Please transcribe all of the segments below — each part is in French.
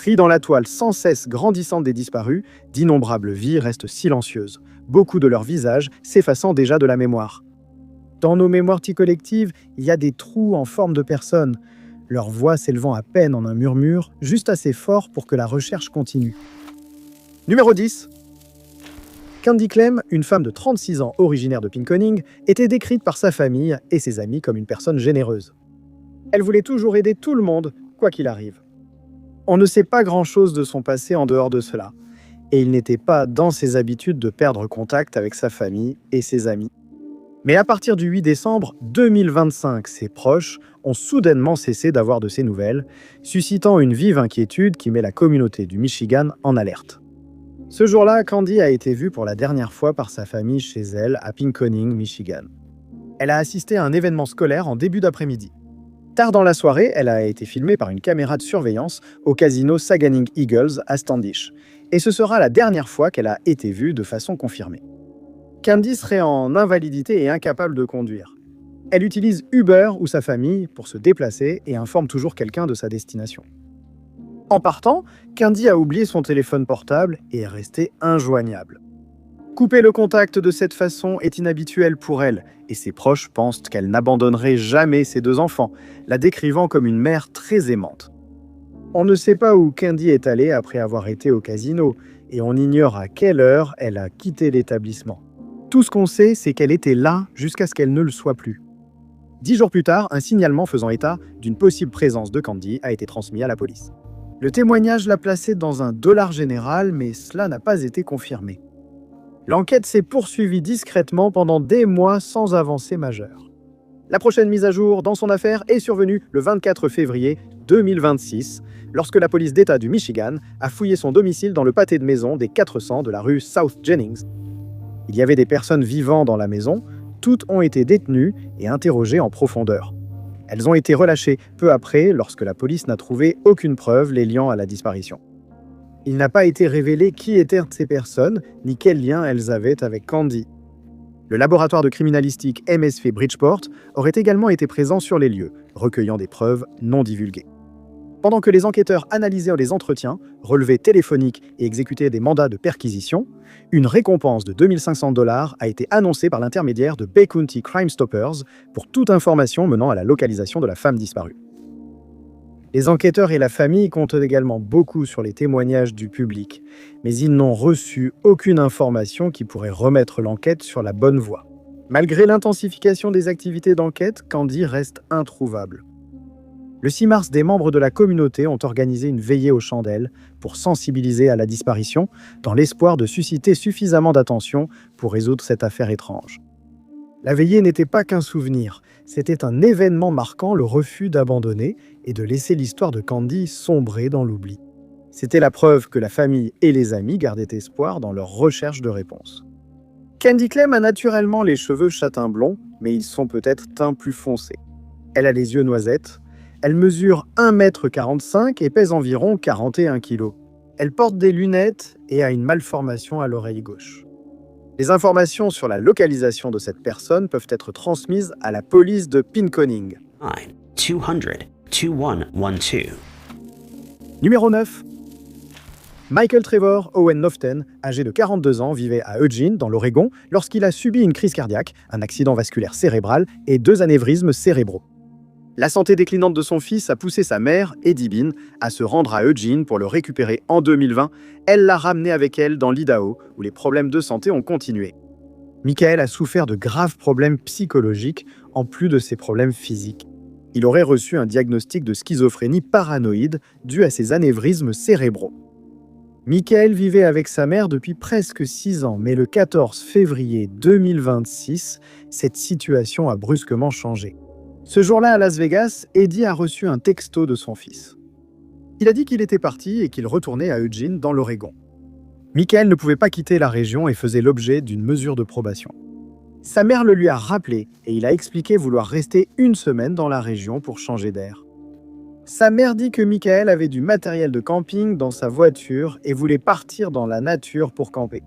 Pris dans la toile sans cesse grandissante des disparus, d'innombrables vies restent silencieuses, beaucoup de leurs visages s'effaçant déjà de la mémoire. Dans nos mémoires collectives, il y a des trous en forme de personnes, leur voix s'élevant à peine en un murmure, juste assez fort pour que la recherche continue. Numéro 10. Candy Clem, une femme de 36 ans originaire de Pinconning, était décrite par sa famille et ses amis comme une personne généreuse. Elle voulait toujours aider tout le monde, quoi qu'il arrive. On ne sait pas grand-chose de son passé en dehors de cela, et il n'était pas dans ses habitudes de perdre contact avec sa famille et ses amis. Mais à partir du 8 décembre 2025, ses proches ont soudainement cessé d'avoir de ses nouvelles, suscitant une vive inquiétude qui met la communauté du Michigan en alerte. Ce jour-là, Candy a été vue pour la dernière fois par sa famille chez elle à Pinconning, Michigan. Elle a assisté à un événement scolaire en début d'après-midi. Tard dans la soirée, elle a été filmée par une caméra de surveillance au casino Saganing Eagles à Standish. Et ce sera la dernière fois qu'elle a été vue de façon confirmée. Candy serait en invalidité et incapable de conduire. Elle utilise Uber ou sa famille pour se déplacer et informe toujours quelqu'un de sa destination. En partant, Candy a oublié son téléphone portable et est restée injoignable. Couper le contact de cette façon est inhabituel pour elle, et ses proches pensent qu'elle n'abandonnerait jamais ses deux enfants, la décrivant comme une mère très aimante. On ne sait pas où Candy est allée après avoir été au casino, et on ignore à quelle heure elle a quitté l'établissement. Tout ce qu'on sait, c'est qu'elle était là jusqu'à ce qu'elle ne le soit plus. 10 jours plus tard, un signalement faisant état d'une possible présence de Candy a été transmis à la police. Le témoignage l'a placée dans un dollar général, mais cela n'a pas été confirmé. L'enquête s'est poursuivie discrètement pendant des mois sans avancée majeure. La prochaine mise à jour dans son affaire est survenue le 24 février 2026, lorsque la police d'État du Michigan a fouillé son domicile dans le pâté de maison des 400 de la rue South Jennings. Il y avait des personnes vivant dans la maison, toutes ont été détenues et interrogées en profondeur. Elles ont été relâchées peu après lorsque la police n'a trouvé aucune preuve les liant à la disparition. Il n'a pas été révélé qui étaient ces personnes, ni quel lien elles avaient avec Candy. Le laboratoire de criminalistique MSF Bridgeport aurait également été présent sur les lieux, recueillant des preuves non divulguées. Pendant que les enquêteurs analysaient les entretiens, relevaient téléphoniques et exécutaient des mandats de perquisition, une récompense de 2500 $ a été annoncée par l'intermédiaire de Bay County Crime Stoppers pour toute information menant à la localisation de la femme disparue. Les enquêteurs et la famille comptent également beaucoup sur les témoignages du public, mais ils n'ont reçu aucune information qui pourrait remettre l'enquête sur la bonne voie. Malgré l'intensification des activités d'enquête, Candy reste introuvable. Le 6 mars, des membres de la communauté ont organisé une veillée aux chandelles pour sensibiliser à la disparition, dans l'espoir de susciter suffisamment d'attention pour résoudre cette affaire étrange. La veillée n'était pas qu'un souvenir, c'était un événement marquant le refus d'abandonner et de laisser l'histoire de Candy sombrer dans l'oubli. C'était la preuve que la famille et les amis gardaient espoir dans leur recherche de réponse. Candy Clem a naturellement les cheveux châtain blond, mais ils sont peut-être teint plus foncé. Elle a les yeux noisettes. Elle mesure 1,45 m et pèse environ 41 kg. Elle porte des lunettes et a une malformation à l'oreille gauche. Les informations sur la localisation de cette personne peuvent être transmises à la police de Pinconning. 200-2112. Numéro 9. Michael Trevor Owen Noften, âgé de 42 ans, vivait à Eugene, dans l'Oregon, lorsqu'il a subi une crise cardiaque, un accident vasculaire cérébral et 2 anévrismes cérébraux. La santé déclinante de son fils a poussé sa mère, Eddie Bean, à se rendre à Eugene pour le récupérer en 2020. Elle l'a ramené avec elle dans l'Idaho, où les problèmes de santé ont continué. Michael a souffert de graves problèmes psychologiques, en plus de ses problèmes physiques. Il aurait reçu un diagnostic de schizophrénie paranoïde dû à ses anévrismes cérébraux. Michael vivait avec sa mère depuis presque 6 ans, mais le 14 février 2026, cette situation a brusquement changé. Ce jour-là, à Las Vegas, Eddie a reçu un texto de son fils. Il a dit qu'il était parti et qu'il retournait à Eugene, dans l'Oregon. Michael ne pouvait pas quitter la région et faisait l'objet d'une mesure de probation. Sa mère le lui a rappelé et il a expliqué vouloir rester 1 semaine dans la région pour changer d'air. Sa mère dit que Michael avait du matériel de camping dans sa voiture et voulait partir dans la nature pour camper.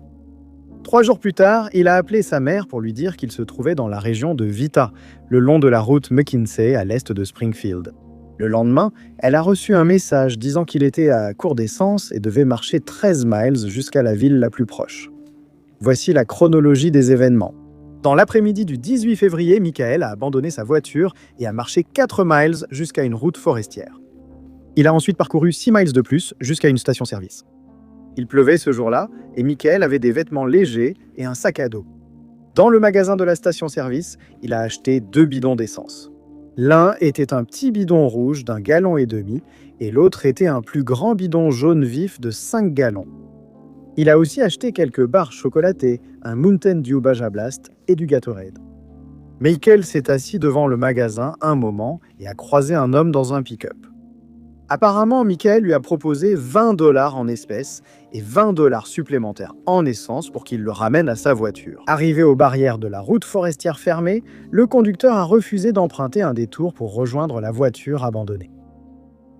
3 jours plus tard, il a appelé sa mère pour lui dire qu'il se trouvait dans la région de Vita, le long de la route McKinsey à l'est de Springfield. Le lendemain, elle a reçu un message disant qu'il était à court d'essence et devait marcher 13 miles jusqu'à la ville la plus proche. Voici la chronologie des événements. Dans l'après-midi du 18 février, Michael a abandonné sa voiture et a marché 4 miles jusqu'à une route forestière. Il a ensuite parcouru 6 miles de plus jusqu'à une station-service. Il pleuvait ce jour-là et Michael avait des vêtements légers et un sac à dos. Dans le magasin de la station-service, il a acheté 2 bidons d'essence. L'un était un petit bidon rouge d'1,5 gallon et l'autre était un plus grand bidon jaune vif de 5 gallons. Il a aussi acheté quelques barres chocolatées, un Mountain Dew Baja Blast et du Gatorade. Michael s'est assis devant le magasin un moment et a croisé un homme dans un pick-up. Apparemment, Michael lui a proposé 20 $ en espèces et 20 $ supplémentaires en essence pour qu'il le ramène à sa voiture. Arrivé aux barrières de la route forestière fermée, le conducteur a refusé d'emprunter un détour pour rejoindre la voiture abandonnée.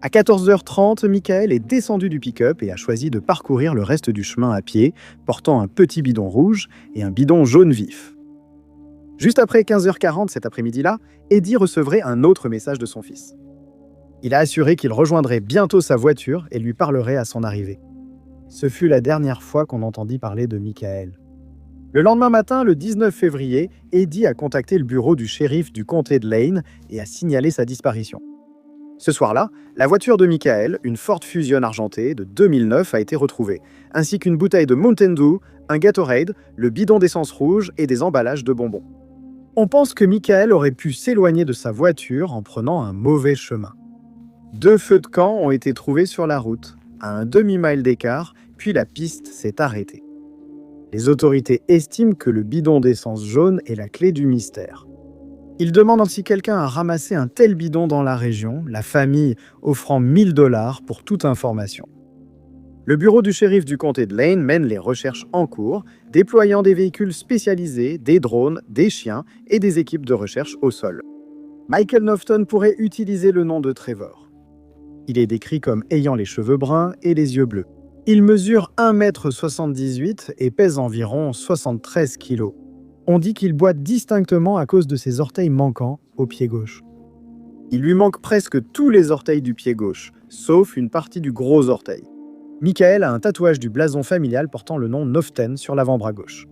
À 14h30, Michael est descendu du pick-up et a choisi de parcourir le reste du chemin à pied, portant un petit bidon rouge et un bidon jaune vif. Juste après 15h40 cet après-midi-là, Eddie recevrait un autre message de son fils. Il a assuré qu'il rejoindrait bientôt sa voiture et lui parlerait à son arrivée. Ce fut la dernière fois qu'on entendit parler de Michael. Le lendemain matin, le 19 février, Eddie a contacté le bureau du shérif du comté de Lane et a signalé sa disparition. Ce soir-là, la voiture de Michael, une Ford Fusion argentée de 2009, a été retrouvée, ainsi qu'une bouteille de Mountain Dew, un Gatorade, le bidon d'essence rouge et des emballages de bonbons. On pense que Michael aurait pu s'éloigner de sa voiture en prenant un mauvais chemin. 2 feux de camp ont été trouvés sur la route, à un demi-mile d'écart, puis la piste s'est arrêtée. Les autorités estiment que le bidon d'essence jaune est la clé du mystère. Ils demandent si quelqu'un a ramassé un tel bidon dans la région, la famille offrant 1 000 $ pour toute information. Le bureau du shérif du comté de Lane mène les recherches en cours, déployant des véhicules spécialisés, des drones, des chiens et des équipes de recherche au sol. Michael Nofton pourrait utiliser le nom de Trevor. Il est décrit comme ayant les cheveux bruns et les yeux bleus. Il mesure 1,78 m et pèse environ 73 kg. On dit qu'il boite distinctement à cause de ses orteils manquants au pied gauche. Il lui manque presque tous les orteils du pied gauche, sauf une partie du gros orteil. Michael a un tatouage du blason familial portant le nom Nofton sur l'avant-bras gauche.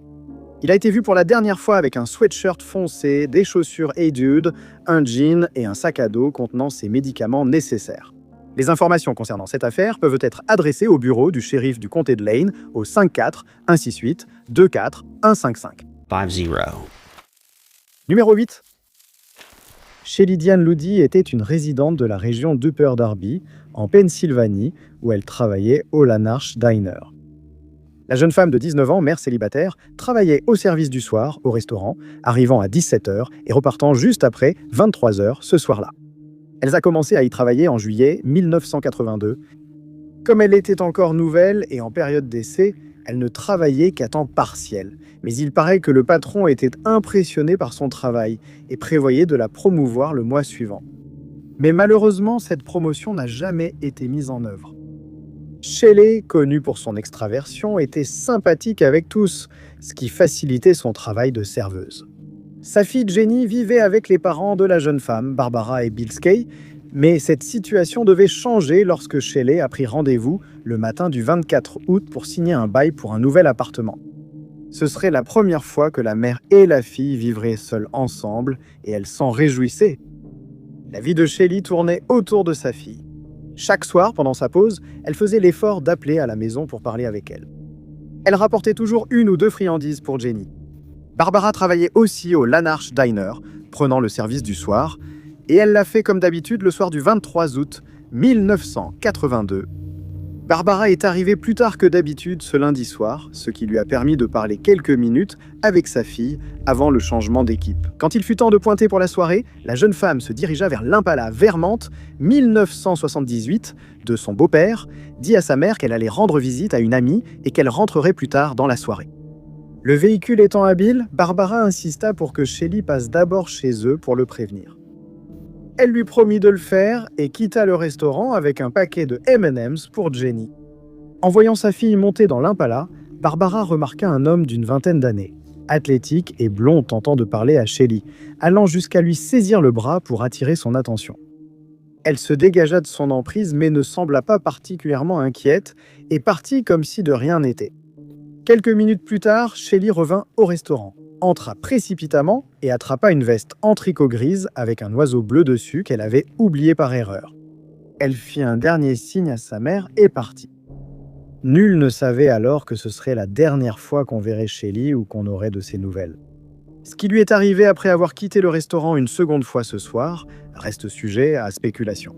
Il a été vu pour la dernière fois avec un sweatshirt foncé, des chaussures Hey Dude, un jean et un sac à dos contenant ses médicaments nécessaires. Les informations concernant cette affaire peuvent être adressées au bureau du shérif du comté de Lane au 54 168 24 155. 50. Numéro 8. Shelly Diane Ludy était une résidente de la région d'Upper Darby, en Pennsylvanie, où elle travaillait au Lanarch Diner. La jeune femme de 19 ans, mère célibataire, travaillait au service du soir, au restaurant, arrivant à 17h et repartant juste après 23h ce soir-là. Elle a commencé à y travailler en juillet 1982. Comme elle était encore nouvelle et en période d'essai, elle ne travaillait qu'à temps partiel. Mais il paraît que le patron était impressionné par son travail et prévoyait de la promouvoir le mois suivant. Mais malheureusement, cette promotion n'a jamais été mise en œuvre. Shelley, connue pour son extraversion, était sympathique avec tous, ce qui facilitait son travail de serveuse. Sa fille Jenny vivait avec les parents de la jeune femme, Barbara et Bill Skay, mais cette situation devait changer lorsque Shelley a pris rendez-vous le matin du 24 août pour signer un bail pour un nouvel appartement. Ce serait la première fois que la mère et la fille vivraient seules ensemble et elle s'en réjouissait. La vie de Shelley tournait autour de sa fille. Chaque soir, pendant sa pause, elle faisait l'effort d'appeler à la maison pour parler avec elle. Elle rapportait toujours 1 ou 2 friandises pour Jenny. Barbara travaillait aussi au Lanarch Diner, prenant le service du soir, et elle l'a fait comme d'habitude le soir du 23 août 1982. Barbara est arrivée plus tard que d'habitude ce lundi soir, ce qui lui a permis de parler quelques minutes avec sa fille avant le changement d'équipe. Quand il fut temps de pointer pour la soirée, la jeune femme se dirigea vers l'Impala Vermont 1978 de son beau-père, dit à sa mère qu'elle allait rendre visite à une amie et qu'elle rentrerait plus tard dans la soirée. Le véhicule étant habile, Barbara insista pour que Shelley passe d'abord chez eux pour le prévenir. Elle lui promit de le faire et quitta le restaurant avec un paquet de M&M's pour Jenny. En voyant sa fille monter dans l'Impala, Barbara remarqua un homme d'une vingtaine d'années, athlétique et blond tentant de parler à Shelley, allant jusqu'à lui saisir le bras pour attirer son attention. Elle se dégagea de son emprise mais ne sembla pas particulièrement inquiète et partit comme si de rien n'était. Quelques minutes plus tard, Shelly revint au restaurant, entra précipitamment et attrapa une veste en tricot grise avec un oiseau bleu dessus qu'elle avait oublié par erreur. Elle fit un dernier signe à sa mère et partit. Nul ne savait alors que ce serait la dernière fois qu'on verrait Shelly ou qu'on aurait de ses nouvelles. Ce qui lui est arrivé après avoir quitté le restaurant une seconde fois ce soir reste sujet à spéculation.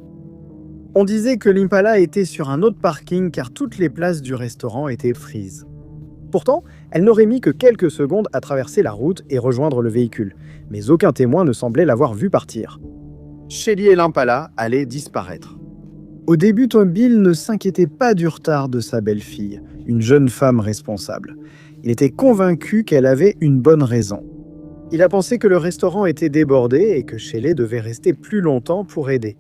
On disait que l'Impala était sur un autre parking car toutes les places du restaurant étaient prises. Pourtant, elle n'aurait mis que quelques secondes à traverser la route et rejoindre le véhicule, mais aucun témoin ne semblait l'avoir vue partir. Shelly et l'Impala allaient disparaître. Au début, Tom Bill ne s'inquiétait pas du retard de sa belle-fille, une jeune femme responsable. Il était convaincu qu'elle avait une bonne raison. Il a pensé que le restaurant était débordé et que Shelly devait rester plus longtemps pour aider.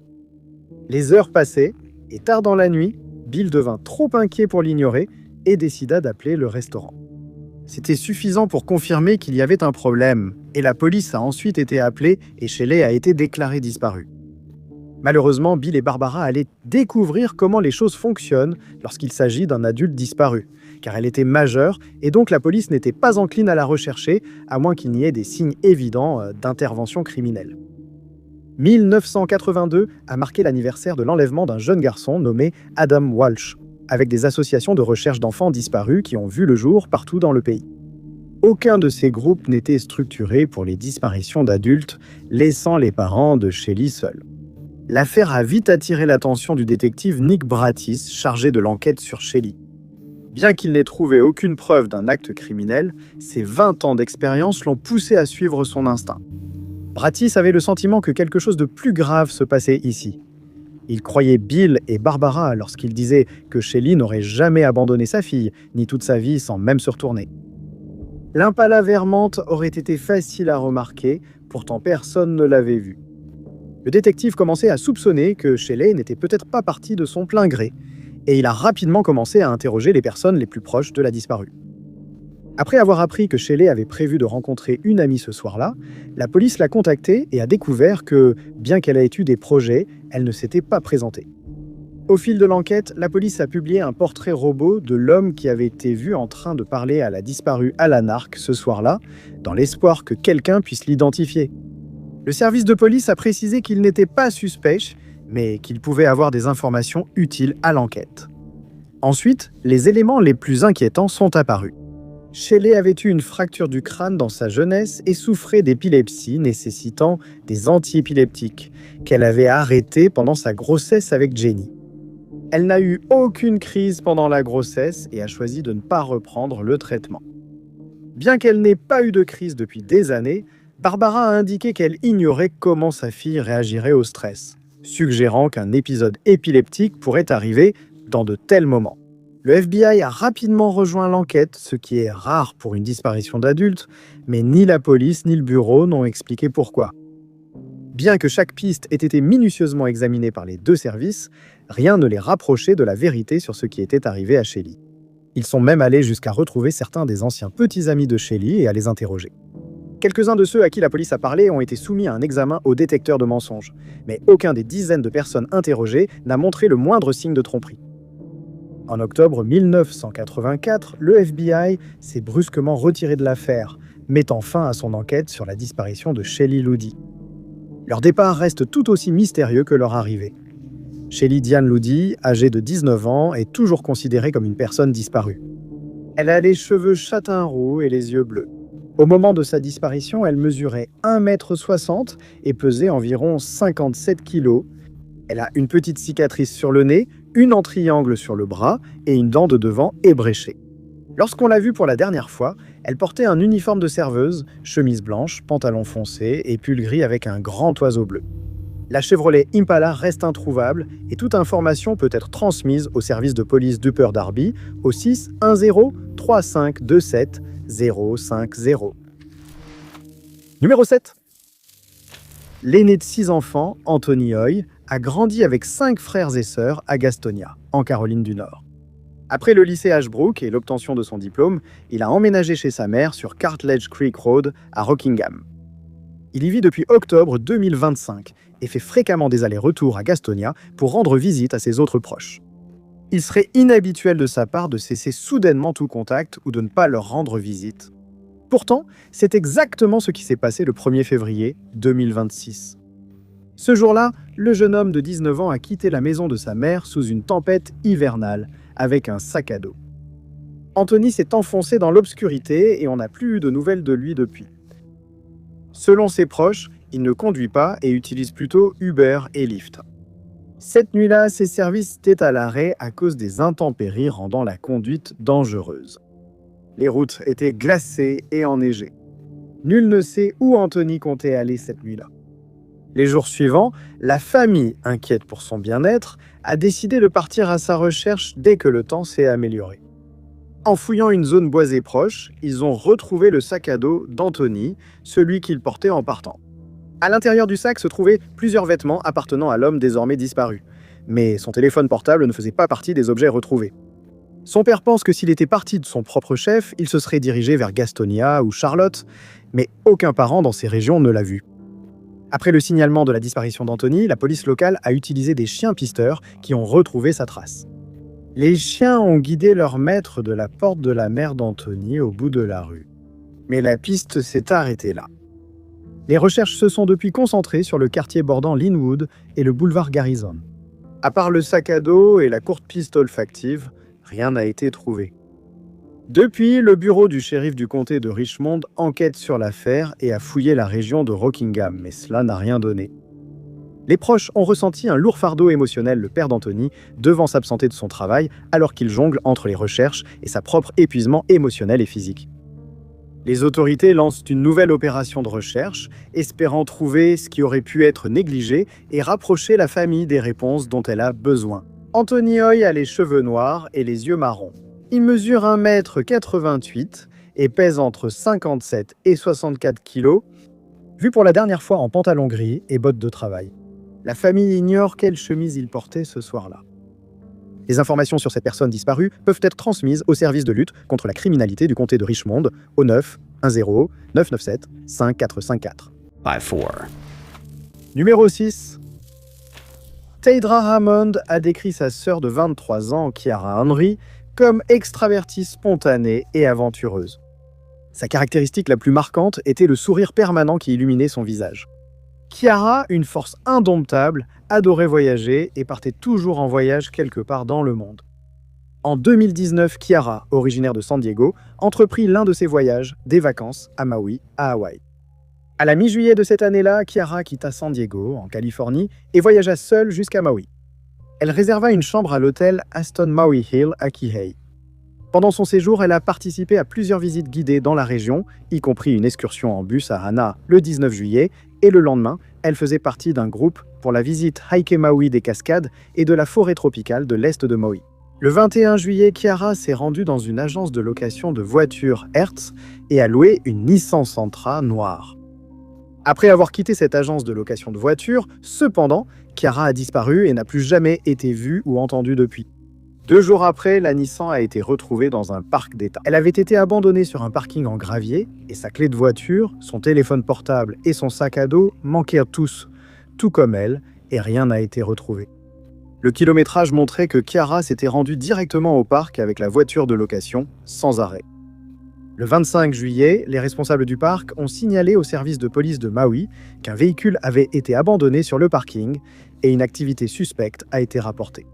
Les heures passaient, et tard dans la nuit, Bill devint trop inquiet pour l'ignorer et décida d'appeler le restaurant. C'était suffisant pour confirmer qu'il y avait un problème, et la police a ensuite été appelée et Shelly a été déclarée disparue. Malheureusement, Bill et Barbara allaient découvrir comment les choses fonctionnent lorsqu'il s'agit d'un adulte disparu, car elle était majeure et donc la police n'était pas encline à la rechercher, à moins qu'il n'y ait des signes évidents d'intervention criminelle. 1982 a marqué l'anniversaire de l'enlèvement d'un jeune garçon nommé Adam Walsh, avec des associations de recherche d'enfants disparus qui ont vu le jour partout dans le pays. Aucun de ces groupes n'était structuré pour les disparitions d'adultes, laissant les parents de Shelly seuls. L'affaire a vite attiré l'attention du détective Nick Bratis, chargé de l'enquête sur Shelly. Bien qu'il n'ait trouvé aucune preuve d'un acte criminel, ses 20 ans d'expérience l'ont poussé à suivre son instinct. Bratis avait le sentiment que quelque chose de plus grave se passait ici. Il croyait Bill et Barbara lorsqu'il disait que Shelly n'aurait jamais abandonné sa fille, ni toute sa vie sans même se retourner. L'Impala Vermont aurait été facile à remarquer, pourtant personne ne l'avait vue. Le détective commençait à soupçonner que Shelly n'était peut-être pas partie de son plein gré, et il a rapidement commencé à interroger les personnes les plus proches de la disparue. Après avoir appris que Shelly avait prévu de rencontrer une amie ce soir-là, la police l'a contactée et a découvert que, bien qu'elle ait eu des projets, elle ne s'était pas présentée. Au fil de l'enquête, la police a publié un portrait robot de l'homme qui avait été vu en train de parler à la disparue Alan Ark ce soir-là, dans l'espoir que quelqu'un puisse l'identifier. Le service de police a précisé qu'il n'était pas suspect, mais qu'il pouvait avoir des informations utiles à l'enquête. Ensuite, les éléments les plus inquiétants sont apparus. Shelly avait eu une fracture du crâne dans sa jeunesse et souffrait d'épilepsie nécessitant des antiépileptiques, qu'elle avait arrêtées pendant sa grossesse avec Jenny. Elle n'a eu aucune crise pendant la grossesse et a choisi de ne pas reprendre le traitement. Bien qu'elle n'ait pas eu de crise depuis des années, Barbara a indiqué qu'elle ignorait comment sa fille réagirait au stress, suggérant qu'un épisode épileptique pourrait arriver dans de tels moments. Le FBI a rapidement rejoint l'enquête, ce qui est rare pour une disparition d'adultes, mais ni la police ni le bureau n'ont expliqué pourquoi. Bien que chaque piste ait été minutieusement examinée par les deux services, rien ne les rapprochait de la vérité sur ce qui était arrivé à Shelly. Ils sont même allés jusqu'à retrouver certains des anciens petits amis de Shelly et à les interroger. Quelques-uns de ceux à qui la police a parlé ont été soumis à un examen au détecteur de mensonges, mais aucun des dizaines de personnes interrogées n'a montré le moindre signe de tromperie. En octobre 1984, le FBI s'est brusquement retiré de l'affaire, mettant fin à son enquête sur la disparition de Shelly Loody. Leur départ reste tout aussi mystérieux que leur arrivée. Shelly Diane Loody, âgée de 19 ans, est toujours considérée comme une personne disparue. Elle a les cheveux châtain roux et les yeux bleus. Au moment de sa disparition, elle mesurait 1,60 m et pesait environ 57 kg. Elle a une petite cicatrice sur le nez, une en triangle sur le bras et une dent de devant ébréchée. Lorsqu'on l'a vue pour la dernière fois, elle portait un uniforme de serveuse, chemise blanche, pantalon foncé et pull gris avec un grand oiseau bleu. La Chevrolet Impala reste introuvable et toute information peut être transmise au service de police d'Upper Darby au 610 3527 050. Numéro 7. L'aîné de 6 enfants, Anthony Hoy, a grandi avec 5 frères et sœurs à Gastonia, en Caroline du Nord. Après le lycée Ashbrook et l'obtention de son diplôme, il a emménagé chez sa mère sur Cartledge Creek Road à Rockingham. Il y vit depuis octobre 2025 et fait fréquemment des allers-retours à Gastonia pour rendre visite à ses autres proches. Il serait inhabituel de sa part de cesser soudainement tout contact ou de ne pas leur rendre visite. Pourtant, c'est exactement ce qui s'est passé le 1er février 2026. Ce jour-là, le jeune homme de 19 ans a quitté la maison de sa mère sous une tempête hivernale, avec un sac à dos. Anthony s'est enfoncé dans l'obscurité et on n'a plus eu de nouvelles de lui depuis. Selon ses proches, il ne conduit pas et utilise plutôt Uber et Lyft. Cette nuit-là, ses services étaient à l'arrêt à cause des intempéries rendant la conduite dangereuse. Les routes étaient glacées et enneigées. Nul ne sait où Anthony comptait aller cette nuit-là. Les jours suivants, la famille, inquiète pour son bien-être, a décidé de partir à sa recherche dès que le temps s'est amélioré. En fouillant une zone boisée proche, ils ont retrouvé le sac à dos d'Anthony, celui qu'il portait en partant. À l'intérieur du sac se trouvaient plusieurs vêtements appartenant à l'homme désormais disparu. Mais son téléphone portable ne faisait pas partie des objets retrouvés. Son père pense que s'il était parti de son propre chef, il se serait dirigé vers Gastonia ou Charlotte, mais aucun parent dans ces régions ne l'a vu. Après le signalement de la disparition d'Anthony, la police locale a utilisé des chiens pisteurs qui ont retrouvé sa trace. Les chiens ont guidé leur maître de la porte de la mère d'Anthony au bout de la rue. Mais la piste s'est arrêtée là. Les recherches se sont depuis concentrées sur le quartier bordant Linwood et le boulevard Garrison. À part le sac à dos et la courte piste olfactive, rien n'a été trouvé. Depuis, le bureau du shérif du comté de Richmond enquête sur l'affaire et a fouillé la région de Rockingham, mais cela n'a rien donné. Les proches ont ressenti un lourd fardeau émotionnel, le père d'Anthony, devant s'absenter de son travail alors qu'il jongle entre les recherches et sa propre épuisement émotionnel et physique. Les autorités lancent une nouvelle opération de recherche, espérant trouver ce qui aurait pu être négligé et rapprocher la famille des réponses dont elle a besoin. Anthony Hoy a les cheveux noirs et les yeux marrons. Il mesure 1,88 m et pèse entre 57 et 64 kg, vu pour la dernière fois en pantalon gris et bottes de travail. La famille ignore quelle chemise il portait ce soir-là. Les informations sur cette personne disparue peuvent être transmises au service de lutte contre la criminalité du comté de Richmond au 9 10 997 5454. Numéro 6. Teidra Hammond a décrit sa sœur de 23 ans, Kiara Henry, comme extravertie spontanée et aventureuse. Sa caractéristique la plus marquante était le sourire permanent qui illuminait son visage. Kiara, une force indomptable, adorait voyager et partait toujours en voyage quelque part dans le monde. En 2019, Kiara, originaire de San Diego, entreprit l'un de ses voyages, des vacances à Maui, à Hawaï. À la mi-juillet de cette année-là, Kiara quitta San Diego, en Californie, et voyagea seule jusqu'à Maui. Elle réserva une chambre à l'hôtel Aston Maui Hill à Kihei. Pendant son séjour, elle a participé à plusieurs visites guidées dans la région, y compris une excursion en bus à Hana le 19 juillet, et le lendemain, elle faisait partie d'un groupe pour la visite Hike Maui des Cascades et de la forêt tropicale de l'est de Maui. Le 21 juillet, Kiara s'est rendue dans une agence de location de voitures Hertz et a loué une Nissan Sentra noire. Après avoir quitté cette agence de location de voitures, cependant, Kiara a disparu et n'a plus jamais été vue ou entendue depuis. 2 jours après, la Nissan a été retrouvée dans un parc d'État. Elle avait été abandonnée sur un parking en gravier et sa clé de voiture, son téléphone portable et son sac à dos manquèrent tous, tout comme elle, et rien n'a été retrouvé. Le kilométrage montrait que Kiara s'était rendue directement au parc avec la voiture de location, sans arrêt. Le 25 juillet, les responsables du parc ont signalé au service de police de Maui qu'un véhicule avait été abandonné sur le parking et une activité suspecte a été rapportée.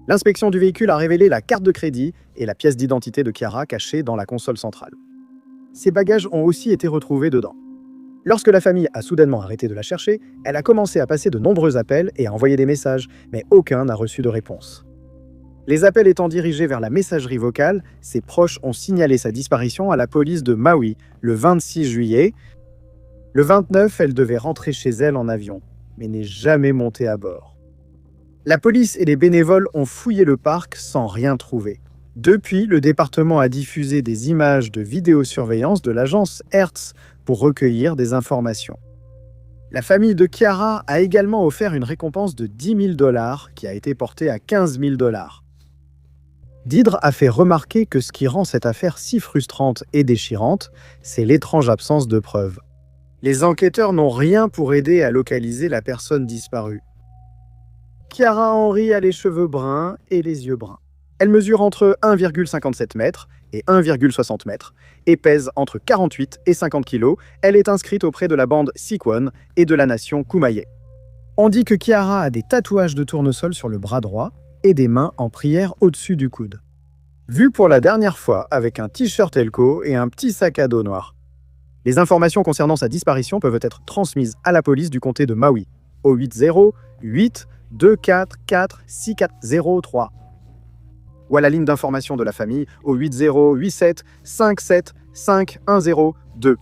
L'inspection du véhicule a révélé la carte de crédit et la pièce d'identité de Kiara cachée dans la console centrale. Ses bagages ont aussi été retrouvés dedans. Lorsque la famille a soudainement arrêté de la chercher, elle a commencé à passer de nombreux appels et à envoyer des messages, mais aucun n'a reçu de réponse. Les appels étant dirigés vers la messagerie vocale, ses proches ont signalé sa disparition à la police de Maui le 26 juillet. Le 29, elle devait rentrer chez elle en avion, mais n'est jamais montée à bord. La police et les bénévoles ont fouillé le parc sans rien trouver. Depuis, le département a diffusé des images de vidéosurveillance de l'agence Hertz pour recueillir des informations. La famille de Kiara a également offert une récompense de $10 000 qui a été portée à $15 000. Didre a fait remarquer que ce qui rend cette affaire si frustrante et déchirante, c'est l'étrange absence de preuves. Les enquêteurs n'ont rien pour aider à localiser la personne disparue. Chiara Henry a les cheveux bruns et les yeux bruns. Elle mesure entre 1,57 m et 1,60 m et pèse entre 48 et 50 kg. Elle est inscrite auprès de la bande Sikwon et de la nation Kumaye. On dit que Chiara a des tatouages de tournesol sur le bras droit et des mains en prière au-dessus du coude. Vue pour la dernière fois avec un t-shirt Elko et un petit sac à dos noir. Les informations concernant sa disparition peuvent être transmises à la police du comté de Maui au 80 8 244 6403 ou à la ligne d'information de la famille au 8087 57 5102.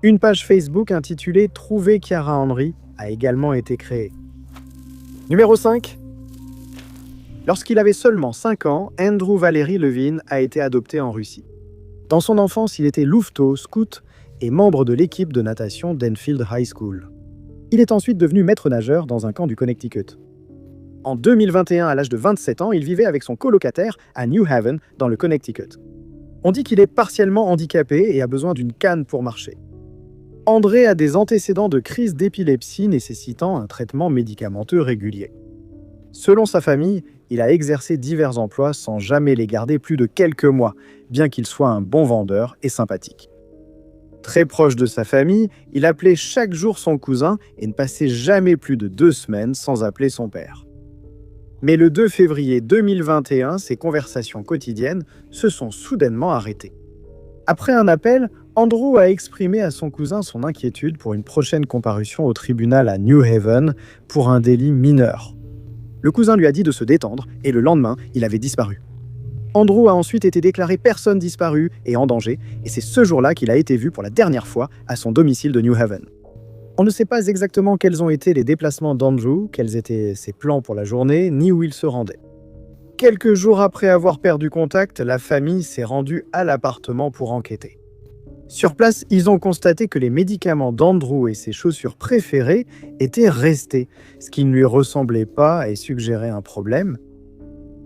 Une page Facebook intitulée « Trouver Chiara Henry » a également été créée. Numéro 5. Lorsqu'il avait seulement 5 ans, Andrew Valery Levin a été adopté en Russie. Dans son enfance, il était louveteau, scout et membre de l'équipe de natation d'Enfield High School. Il est ensuite devenu maître nageur dans un camp du Connecticut. En 2021, à l'âge de 27 ans, il vivait avec son colocataire à New Haven, dans le Connecticut. On dit qu'il est partiellement handicapé et a besoin d'une canne pour marcher. André a des antécédents de crise d'épilepsie nécessitant un traitement médicamenteux régulier. Selon sa famille, il a exercé divers emplois sans jamais les garder plus de quelques mois, bien qu'il soit un bon vendeur et sympathique. Très proche de sa famille, il appelait chaque jour son cousin et ne passait jamais plus de 2 semaines sans appeler son père. Mais le 2 février 2021, ces conversations quotidiennes se sont soudainement arrêtées. Après un appel, Andrew a exprimé à son cousin son inquiétude pour une prochaine comparution au tribunal à New Haven pour un délit mineur. Le cousin lui a dit de se détendre et le lendemain, il avait disparu. Andrew a ensuite été déclaré personne disparue et en danger, et c'est ce jour-là qu'il a été vu pour la dernière fois à son domicile de New Haven. On ne sait pas exactement quels ont été les déplacements d'Andrew, quels étaient ses plans pour la journée, ni où il se rendait. Quelques jours après avoir perdu contact, la famille s'est rendue à l'appartement pour enquêter. Sur place, ils ont constaté que les médicaments d'Andrew et ses chaussures préférées étaient restés, ce qui ne lui ressemblait pas et suggérait un problème.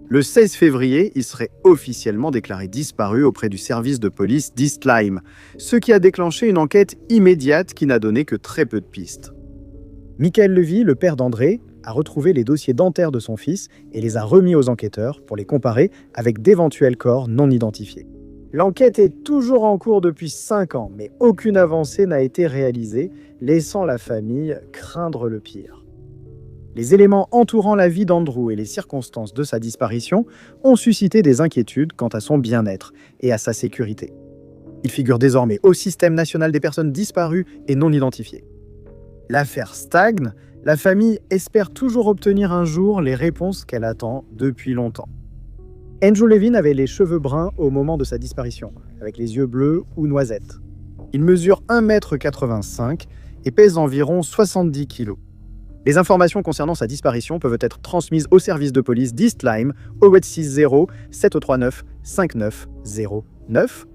Le 16 février, il serait officiellement déclaré disparu auprès du service de police d'East Lyme, ce qui a déclenché une enquête immédiate qui n'a donné que très peu de pistes. Michael Levy, le père d'André, a retrouvé les dossiers dentaires de son fils et les a remis aux enquêteurs pour les comparer avec d'éventuels corps non identifiés. L'enquête est toujours en cours depuis 5 ans, mais aucune avancée n'a été réalisée, laissant la famille craindre le pire. Les éléments entourant la vie d'Andrew et les circonstances de sa disparition ont suscité des inquiétudes quant à son bien-être et à sa sécurité. Il figure désormais au Système national des personnes disparues et non identifiées. L'affaire stagne, la famille espère toujours obtenir un jour les réponses qu'elle attend depuis longtemps. Andrew Levin avait les cheveux bruns au moment de sa disparition, avec les yeux bleus ou noisettes. Il mesure 1,85 m et pèse environ 70 kg. Les informations concernant sa disparition peuvent être transmises au service de police d'East Lyme au 860 739 5909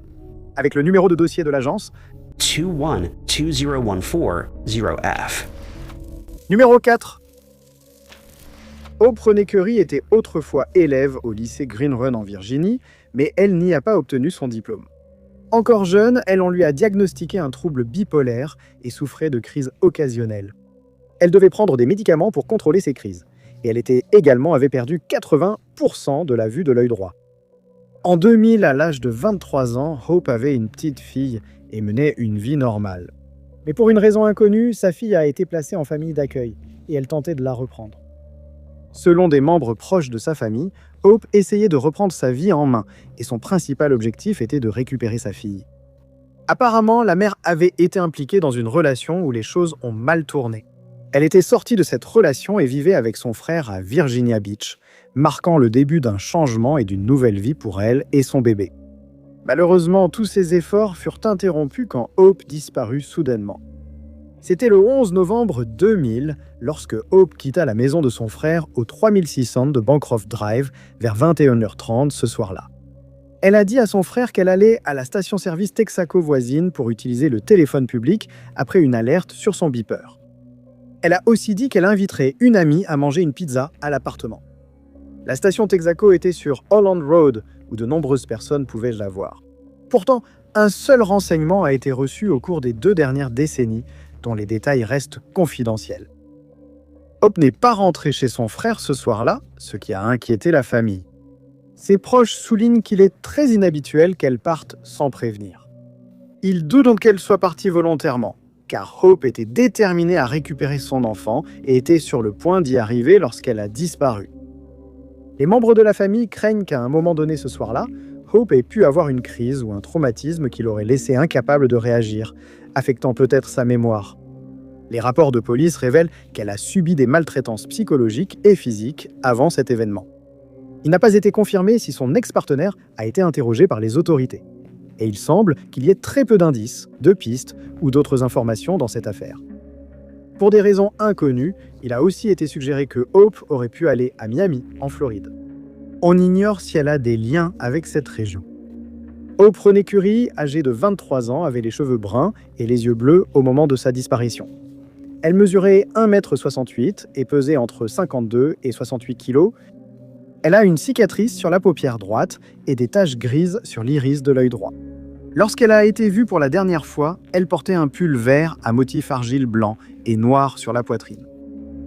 avec le numéro de dossier de l'agence 2120140F. Numéro 4. Hope Renée-Curry était autrefois élève au lycée Green Run en Virginie, mais elle n'y a pas obtenu son diplôme. Encore jeune, on lui a diagnostiqué un trouble bipolaire et souffrait de crises occasionnelles. Elle devait prendre des médicaments pour contrôler ses crises. Et elle avait perdu 80% de la vue de l'œil droit. En 2000, à l'âge de 23 ans, Hope avait une petite fille et menait une vie normale. Mais pour une raison inconnue, sa fille a été placée en famille d'accueil et elle tentait de la reprendre. Selon des membres proches de sa famille, Hope essayait de reprendre sa vie en main et son principal objectif était de récupérer sa fille. Apparemment, la mère avait été impliquée dans une relation où les choses ont mal tourné. Elle était sortie de cette relation et vivait avec son frère à Virginia Beach, marquant le début d'un changement et d'une nouvelle vie pour elle et son bébé. Malheureusement, tous ces efforts furent interrompus quand Hope disparut soudainement. C'était le 11 novembre 2000, lorsque Hope quitta la maison de son frère au 3600 de Bancroft Drive vers 21h30 ce soir-là. Elle a dit à son frère qu'elle allait à la station-service Texaco voisine pour utiliser le téléphone public après une alerte sur son beeper. Elle a aussi dit qu'elle inviterait une amie à manger une pizza à l'appartement. La station Texaco était sur Holland Road, où de nombreuses personnes pouvaient la voir. Pourtant, Un seul renseignement a été reçu au cours des 2 dernières décennies, dont les détails restent confidentiels. Hope n'est pas rentré chez son frère ce soir-là, ce qui a inquiété la famille. Ses proches soulignent qu'il est très inhabituel qu'elle parte sans prévenir. Ils doutent donc qu'elle soit partie volontairement, car Hope était déterminée à récupérer son enfant et était sur le point d'y arriver lorsqu'elle a disparu. Les membres de la famille craignent qu'à un moment donné ce soir-là, Hope ait pu avoir une crise ou un traumatisme qui l'aurait laissé incapable de réagir, affectant peut-être sa mémoire. Les rapports de police révèlent qu'elle a subi des maltraitances psychologiques et physiques avant cet événement. Il n'a pas été confirmé si son ex-partenaire a été interrogé par les autorités. Et il semble qu'il y ait très peu d'indices, de pistes ou d'autres informations dans cette affaire. Pour des raisons inconnues, il a aussi été suggéré que Hope aurait pu aller à Miami, en Floride. On ignore si elle a des liens avec cette région. Hope Renée Curie, âgée de 23 ans, avait les cheveux bruns et les yeux bleus au moment de sa disparition. Elle mesurait 1,68 m et pesait entre 52 et 68 kg. Elle a une cicatrice sur la paupière droite et des taches grises sur l'iris de l'œil droit. Lorsqu'elle a été vue pour la dernière fois, elle portait un pull vert à motif argile blanc et noir sur la poitrine.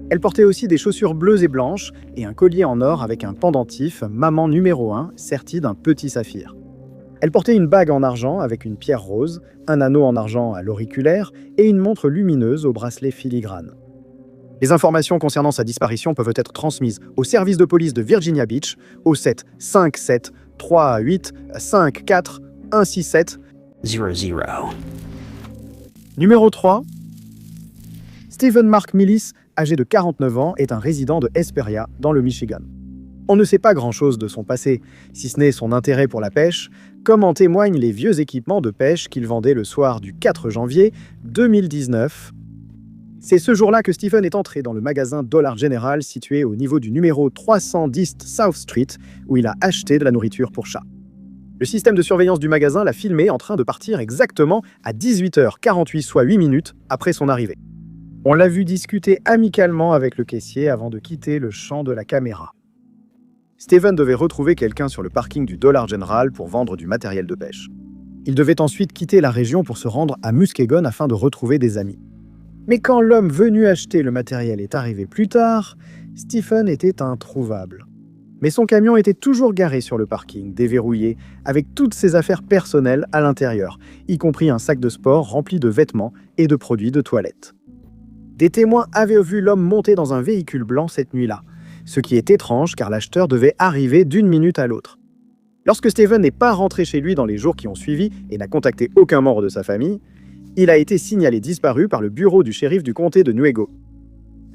Elle portait aussi des chaussures bleues et blanches et un collier en or avec un pendentif maman numéro 1 serti d'un petit saphir. Elle portait une bague en argent avec une pierre rose, un anneau en argent à l'auriculaire et une montre lumineuse au bracelet filigrane. Les informations concernant sa disparition peuvent être transmises au service de police de Virginia Beach au 7 57 38 54 167 00. Numéro 3. Stephen Mark Millis, âgé de 49 ans, est un résident de Hesperia, dans le Michigan. On ne sait pas grand-chose de son passé, si ce n'est son intérêt pour la pêche, comme en témoignent les vieux équipements de pêche qu'il vendait le soir du 4 janvier 2019. C'est ce jour-là que Stephen est entré dans le magasin Dollar General situé au niveau du numéro 310 South Street, où il a acheté de la nourriture pour chat. Le système de surveillance du magasin l'a filmé en train de partir exactement à 18h48, soit 8 minutes après son arrivée. On l'a vu discuter amicalement avec le caissier avant de quitter le champ de la caméra. Stephen devait retrouver quelqu'un sur le parking du Dollar General pour vendre du matériel de pêche. Il devait ensuite quitter la région pour se rendre à Muskegon afin de retrouver des amis. Mais quand l'homme venu acheter le matériel est arrivé plus tard, Stephen était introuvable. Mais son camion était toujours garé sur le parking, déverrouillé, avec toutes ses affaires personnelles à l'intérieur, y compris un sac de sport rempli de vêtements et de produits de toilette. Des témoins avaient vu l'homme monter dans un véhicule blanc cette nuit-là, ce qui est étrange car l'acheteur devait arriver d'une minute à l'autre. Lorsque Stephen n'est pas rentré chez lui dans les jours qui ont suivi et n'a contacté aucun membre de sa famille, il a été signalé disparu par le bureau du shérif du comté de Nuevo.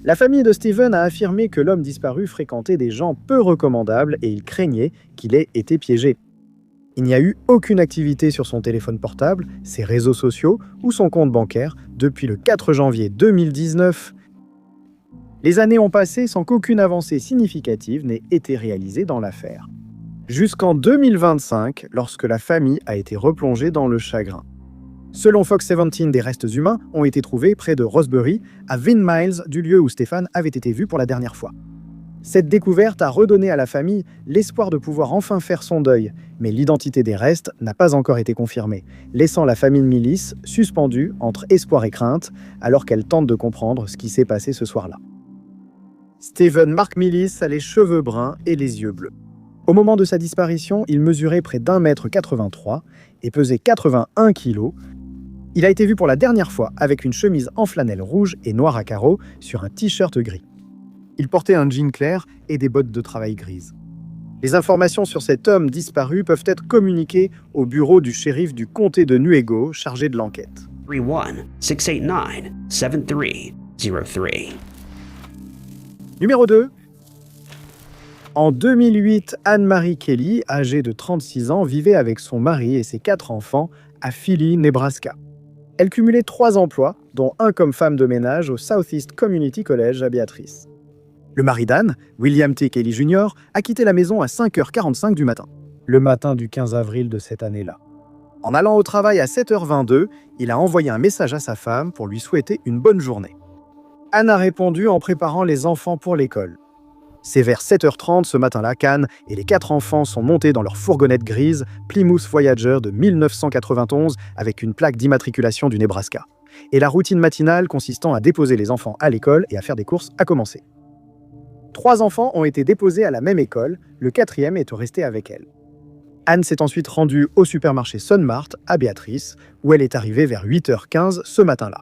La famille de Stephen a affirmé que l'homme disparu fréquentait des gens peu recommandables et il craignait qu'il ait été piégé. Il n'y a eu aucune activité sur son téléphone portable, ses réseaux sociaux ou son compte bancaire depuis le 4 janvier 2019. Les années ont passé sans qu'aucune avancée significative n'ait été réalisée dans l'affaire. Jusqu'en 2025, lorsque la famille a été replongée dans le chagrin. Selon Fox 17, des restes humains ont été trouvés près de Rosebury, à 20 miles du lieu où Stephen avait été vu pour la dernière fois. Cette découverte a redonné à la famille l'espoir de pouvoir enfin faire son deuil, mais l'identité des restes n'a pas encore été confirmée, laissant la famille Millis suspendue entre espoir et crainte, alors qu'elle tente de comprendre ce qui s'est passé ce soir-là. Stephen Mark Millis a les cheveux bruns et les yeux bleus. Au moment de sa disparition, il mesurait près d'1,83 m et pesait 81 kg. Il a été vu pour la dernière fois avec une chemise en flanelle rouge et noire à carreaux sur un t-shirt gris. Il portait un jean clair et des bottes de travail grises. Les informations sur cet homme disparu peuvent être communiquées au bureau du shérif du comté de Nuevo, chargé de l'enquête. 31-689-7303. Numéro 2. En 2008, Anne-Marie Kelly, âgée de 36 ans, vivait avec son mari et ses 4 enfants à Philly, Nebraska. Elle cumulait 3 emplois, dont un comme femme de ménage au Southeast Community College à Beatrice. Le mari d'Anne, William T. Kelly Jr., a quitté la maison à 5h45 du matin, le matin du 15 avril de cette année-là. En allant au travail à 7h22, il a envoyé un message à sa femme pour lui souhaiter une bonne journée. Anne a répondu en préparant les enfants pour l'école. C'est vers 7h30 ce matin-là qu'Anne et les 4 enfants sont montés dans leur fourgonnette grise Plymouth Voyager de 1991 avec une plaque d'immatriculation du Nebraska. Et la routine matinale consistant à déposer les enfants à l'école et à faire des courses a commencé. 3 enfants ont été déposés à la même école, le 4e est resté avec elle. Anne s'est ensuite rendue au supermarché Sunmart à Béatrice, où elle est arrivée vers 8h15 ce matin-là.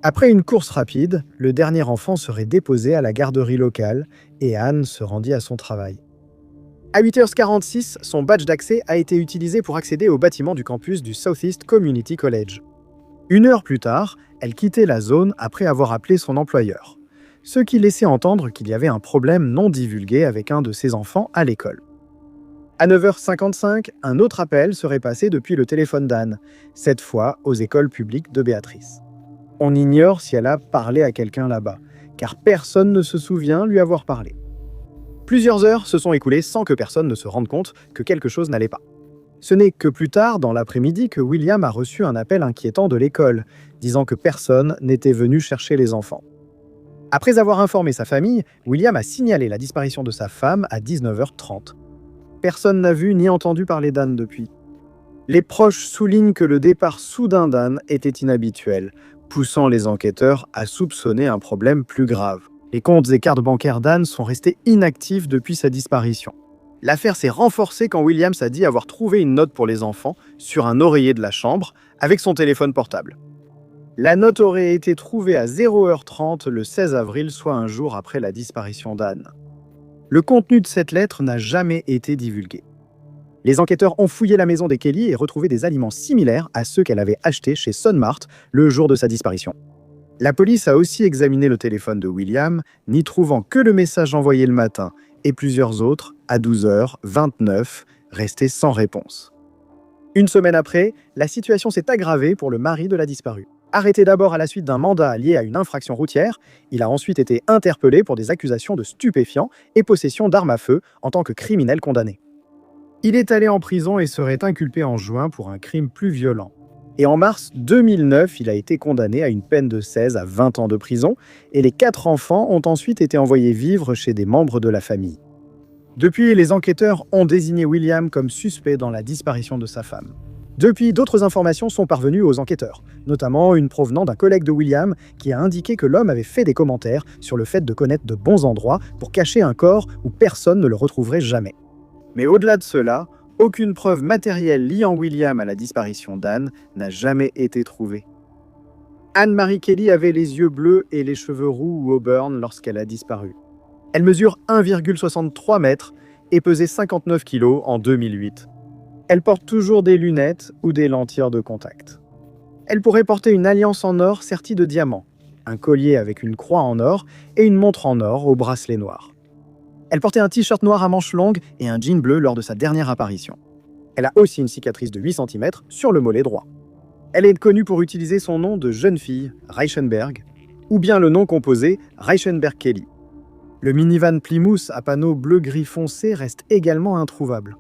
Après une course rapide, le dernier enfant serait déposé à la garderie locale et Anne se rendit à son travail. À 8h46, son badge d'accès a été utilisé pour accéder au bâtiment du campus du Southeast Community College. 1 heure plus tard, elle quittait la zone après avoir appelé son employeur, ce qui laissait entendre qu'il y avait un problème non divulgué avec un de ses enfants à l'école. À 9h55, un autre appel serait passé depuis le téléphone d'Anne, cette fois aux écoles publiques de Béatrice. On ignore si elle a parlé à quelqu'un là-bas, car personne ne se souvient lui avoir parlé. Plusieurs heures se sont écoulées sans que personne ne se rende compte que quelque chose n'allait pas. Ce n'est que plus tard, dans l'après-midi, que William a reçu un appel inquiétant de l'école, disant que personne n'était venu chercher les enfants. Après avoir informé sa famille, William a signalé la disparition de sa femme à 19h30. Personne n'a vu ni entendu parler d'Anne depuis. Les proches soulignent que le départ soudain d'Anne était inhabituel, poussant les enquêteurs à soupçonner un problème plus grave. Les comptes et cartes bancaires d'Anne sont restés inactifs depuis sa disparition. L'affaire s'est renforcée quand Williams a dit avoir trouvé une note pour les enfants sur un oreiller de la chambre avec son téléphone portable. La note aurait été trouvée à 0h30 le 16 avril, soit un jour après la disparition d'Anne. Le contenu de cette lettre n'a jamais été divulgué. Les enquêteurs ont fouillé la maison des Kelly et retrouvé des aliments similaires à ceux qu'elle avait achetés chez Sunmart le jour de sa disparition. La police a aussi examiné le téléphone de William, n'y trouvant que le message envoyé le matin et plusieurs autres, à 12h29, restés sans réponse. 1 semaine après, la situation s'est aggravée pour le mari de la disparue. Arrêté d'abord à la suite d'un mandat lié à une infraction routière, il a ensuite été interpellé pour des accusations de stupéfiants et possession d'armes à feu en tant que criminel condamné. Il est allé en prison et serait inculpé en juin pour un crime plus violent. Et en mars 2009, il a été condamné à une peine de 16 à 20 ans de prison et les 4 enfants ont ensuite été envoyés vivre chez des membres de la famille. Depuis, les enquêteurs ont désigné William comme suspect dans la disparition de sa femme. Depuis, d'autres informations sont parvenues aux enquêteurs, notamment une provenant d'un collègue de William qui a indiqué que l'homme avait fait des commentaires sur le fait de connaître de bons endroits pour cacher un corps où personne ne le retrouverait jamais. Mais au-delà de cela, aucune preuve matérielle liant William à la disparition d'Anne n'a jamais été trouvée. Anne-Marie Kelly avait les yeux bleus et les cheveux roux ou auburn lorsqu'elle a disparu. Elle mesure 1,63 mètres et pesait 59 kg en 2008. Elle porte toujours des lunettes ou des lentilles de contact. Elle pourrait porter une alliance en or sertie de diamants, un collier avec une croix en or et une montre en or au bracelet noir. Elle portait un t-shirt noir à manches longues et un jean bleu lors de sa dernière apparition. Elle a aussi une cicatrice de 8 cm sur le mollet droit. Elle est connue pour utiliser son nom de jeune fille, Reichenberg, ou bien le nom composé Reichenberg Kelly. Le minivan Plymouth à panneaux bleu-gris foncé reste également introuvable.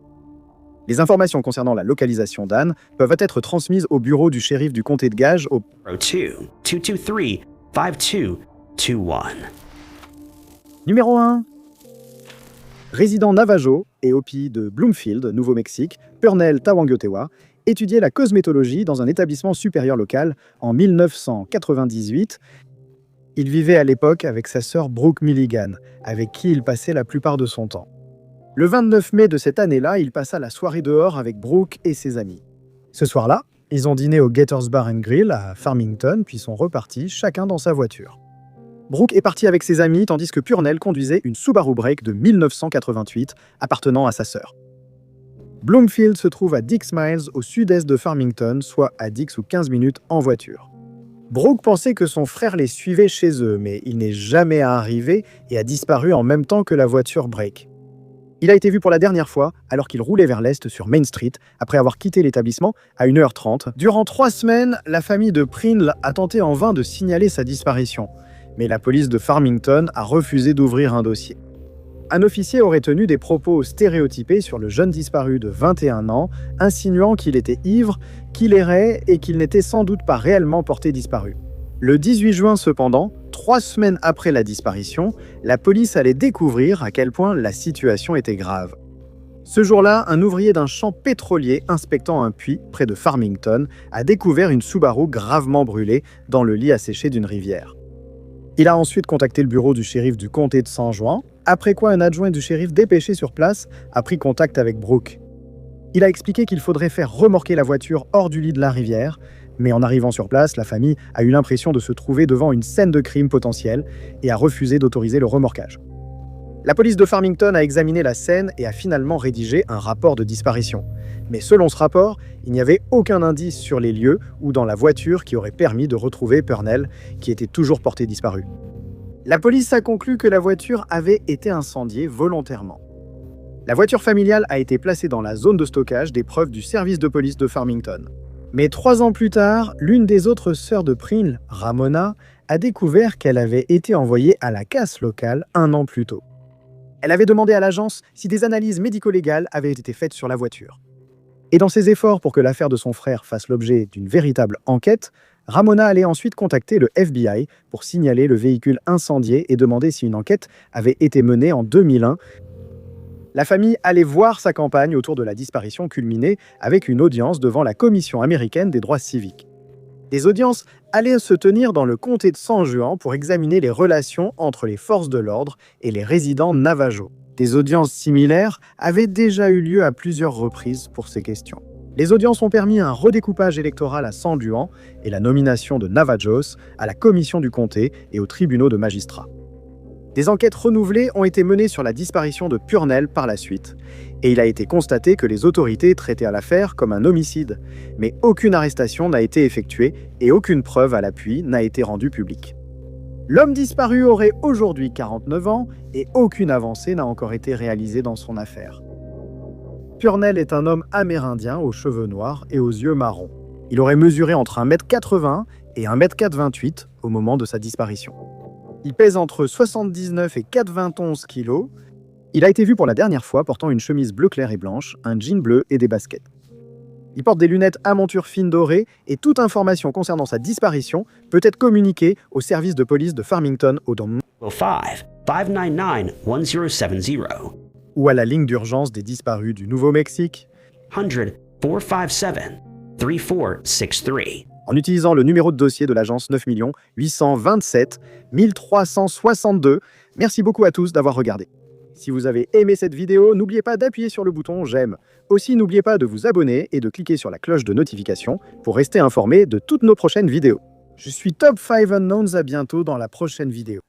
Les informations concernant la localisation d'Anne peuvent être transmises au bureau du shérif du comté de Gage au 223-5221. Numéro 1. Résident Navajo et Hopi de Bloomfield, Nouveau-Mexique, Purnell Tawangotewa, étudiait la cosmétologie dans un établissement supérieur local en 1998. Il vivait à l'époque avec sa sœur Brooke Milligan, avec qui il passait la plupart de son temps. Le 29 mai de cette année-là, il passa la soirée dehors avec Brooke et ses amis. Ce soir-là, ils ont dîné au Gators Bar and Grill à Farmington, puis sont repartis, chacun dans sa voiture. Brooke est parti avec ses amis, tandis que Purnell conduisait une Subaru Break de 1988 appartenant à sa sœur. Bloomfield se trouve à 10 miles au sud-est de Farmington, soit à 10 ou 15 minutes en voiture. Brooke pensait que son frère les suivait chez eux, mais il n'est jamais arrivé et a disparu en même temps que la voiture Break. Il a été vu pour la dernière fois alors qu'il roulait vers l'est sur Main Street après avoir quitté l'établissement à 1h30. Durant 3 semaines, la famille de Pringle a tenté en vain de signaler sa disparition. Mais la police de Farmington a refusé d'ouvrir un dossier. Un officier aurait tenu des propos stéréotypés sur le jeune disparu de 21 ans, insinuant qu'il était ivre, qu'il errait et qu'il n'était sans doute pas réellement porté disparu. Le 18 juin cependant, 3 semaines après la disparition, la police allait découvrir à quel point la situation était grave. Ce jour-là, un ouvrier d'un champ pétrolier inspectant un puits près de Farmington a découvert une Subaru gravement brûlée dans le lit asséché d'une rivière. Il a ensuite contacté le bureau du shérif du comté de San Juan, après quoi un adjoint du shérif dépêché sur place a pris contact avec Brooke. Il a expliqué qu'il faudrait faire remorquer la voiture hors du lit de la rivière, mais en arrivant sur place, la famille a eu l'impression de se trouver devant une scène de crime potentielle et a refusé d'autoriser le remorquage. La police de Farmington a examiné la scène et a finalement rédigé un rapport de disparition. Mais selon ce rapport, il n'y avait aucun indice sur les lieux ou dans la voiture qui aurait permis de retrouver Purnell, qui était toujours porté disparu. La police a conclu que la voiture avait été incendiée volontairement. La voiture familiale a été placée dans la zone de stockage des preuves du service de police de Farmington. Mais 3 ans plus tard, l'une des autres sœurs de Pringle, Ramona, a découvert qu'elle avait été envoyée à la casse locale 1 an plus tôt. Elle avait demandé à l'agence si des analyses médico-légales avaient été faites sur la voiture. Et dans ses efforts pour que l'affaire de son frère fasse l'objet d'une véritable enquête, Ramona allait ensuite contacter le FBI pour signaler le véhicule incendié et demander si une enquête avait été menée en 2001. La famille allait voir sa campagne autour de la disparition culminer avec une audience devant la Commission américaine des droits civiques. Des audiences allaient se tenir dans le comté de San Juan pour examiner les relations entre les forces de l'ordre et les résidents navajos. Des audiences similaires avaient déjà eu lieu à plusieurs reprises pour ces questions. Les audiences ont permis un redécoupage électoral à San Juan et la nomination de Navajos à la commission du comté et aux tribunaux de magistrats. Des enquêtes renouvelées ont été menées sur la disparition de Purnell par la suite, et il a été constaté que les autorités traitaient l'affaire comme un homicide, mais aucune arrestation n'a été effectuée et aucune preuve à l'appui n'a été rendue publique. L'homme disparu aurait aujourd'hui 49 ans et aucune avancée n'a encore été réalisée dans son affaire. Purnell est un homme amérindien aux cheveux noirs et aux yeux marrons. Il aurait mesuré entre 1,80 m et 1,28 m au moment de sa disparition. Il pèse entre 79 et 91 kg. Il a été vu pour la dernière fois portant une chemise bleu clair et blanche, un jean bleu et des baskets. Il porte des lunettes à monture fine dorée et toute information concernant sa disparition peut être communiquée au service de police de Farmington au 5-599-1070 ou à la ligne d'urgence des disparus du Nouveau-Mexique 100-457-3463 en utilisant le numéro de dossier de l'agence 9 827 1362. Merci beaucoup à tous d'avoir regardé. Si vous avez aimé cette vidéo, n'oubliez pas d'appuyer sur le bouton j'aime. Aussi, n'oubliez pas de vous abonner et de cliquer sur la cloche de notification pour rester informé de toutes nos prochaines vidéos. Je suis Top 5 Unknowns, à bientôt dans la prochaine vidéo.